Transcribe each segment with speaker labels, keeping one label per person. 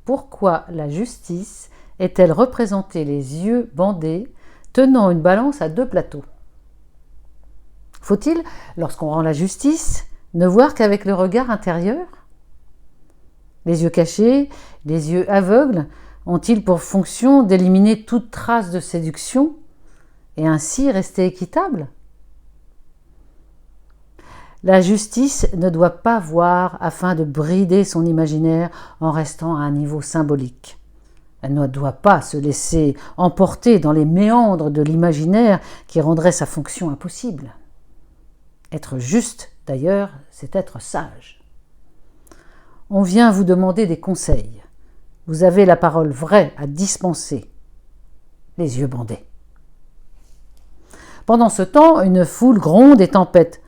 Speaker 1: Pourquoi la justice est-elle représentée les yeux bandés, tenant une balance à deux plateaux? Faut-il, lorsqu'on rend la justice, ne voir qu'avec le regard intérieur? Les yeux cachés, les yeux aveugles, ont-ils pour fonction d'éliminer toute trace de séduction et ainsi rester équitable? La justice ne doit pas voir afin de brider son imaginaire en restant à un niveau symbolique. Elle ne doit pas se laisser emporter dans les méandres de l'imaginaire qui rendraient sa fonction impossible. Être juste, d'ailleurs, c'est être sage. On vient vous demander des conseils. Vous avez la parole vraie à dispenser, les yeux bandés. Pendant ce temps, une foule gronde et tempête.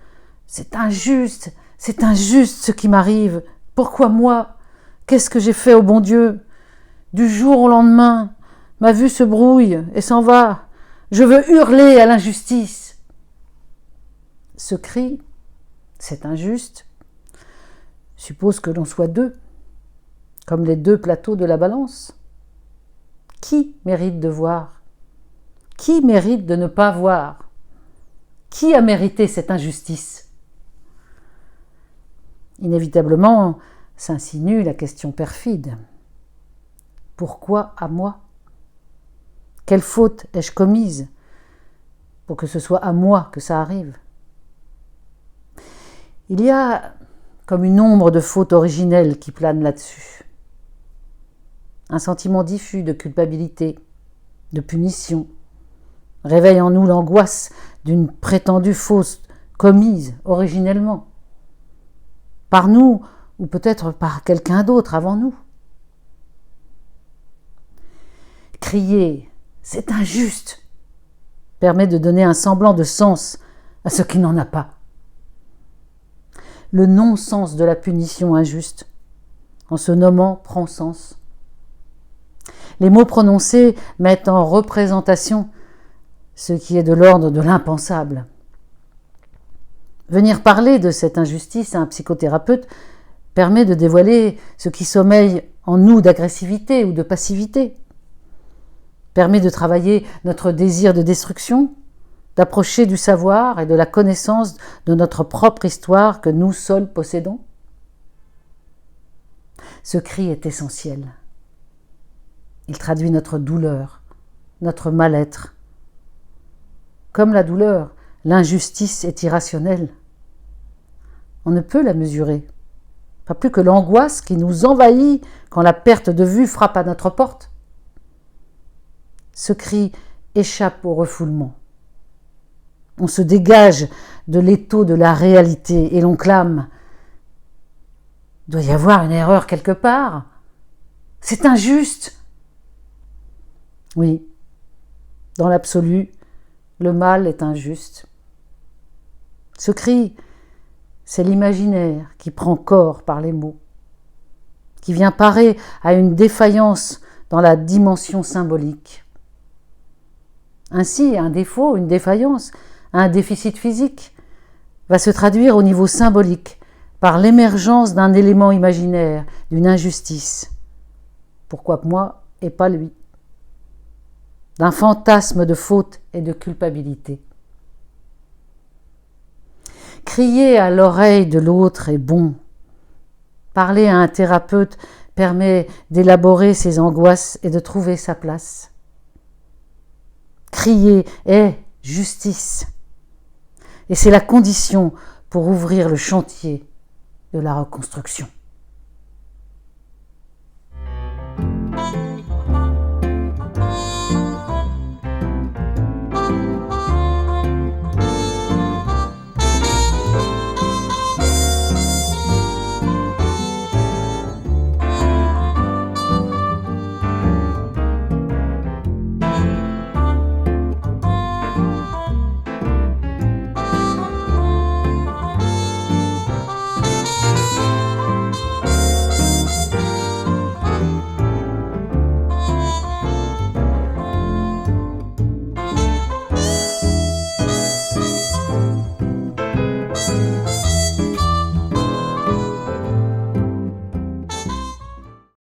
Speaker 1: C'est injuste ce qui m'arrive. Pourquoi moi? Qu'est-ce que j'ai fait au bon Dieu? Du jour au lendemain, ma vue se brouille et s'en va. Je veux hurler à l'injustice. Ce cri, c'est injuste, suppose que l'on soit deux, comme les deux plateaux de la balance. Qui mérite de voir? Qui mérite de ne pas voir? Qui a mérité cette injustice? Inévitablement s'insinue la question perfide. Pourquoi à moi? Quelle faute ai-je commise pour que ce soit à moi que ça arrive? Il y a comme une ombre de faute originelle qui plane là-dessus. Un sentiment diffus de culpabilité, de punition, réveille en nous l'angoisse d'une prétendue faute commise originellement, par nous ou peut-être par quelqu'un d'autre avant nous. Crier « c'est injuste » permet de donner un semblant de sens à ce qui n'en a pas. Le non-sens de la punition injuste, en se nommant, prend sens. Les mots prononcés mettent en représentation ce qui est de l'ordre de l'impensable. Venir parler de cette injustice à un psychothérapeute permet de dévoiler ce qui sommeille en nous d'agressivité ou de passivité, permet de travailler notre désir de destruction, d'approcher du savoir et de la connaissance de notre propre histoire que nous seuls possédons. Ce cri est essentiel. Il traduit notre douleur, notre mal-être. Comme la douleur, l'injustice est irrationnelle. On ne peut la mesurer, pas plus que l'angoisse qui nous envahit quand la perte de vue frappe à notre porte. Ce cri échappe au refoulement. On se dégage de l'étau de la réalité et l'on clame « Il doit y avoir une erreur quelque part. C'est injuste !» Oui, dans l'absolu, le mal est injuste. Ce cri, c'est l'imaginaire qui prend corps par les mots, qui vient parer à une défaillance dans la dimension symbolique. Ainsi, un défaut, une défaillance, un déficit physique va se traduire au niveau symbolique par l'émergence d'un élément imaginaire, d'une injustice. Pourquoi moi et pas lui? D'un fantasme de faute et de culpabilité. Crier à l'oreille de l'autre est bon. Parler à un thérapeute permet d'élaborer ses angoisses et de trouver sa place. Crier est justice. Et c'est la condition pour ouvrir le chantier de la reconstruction.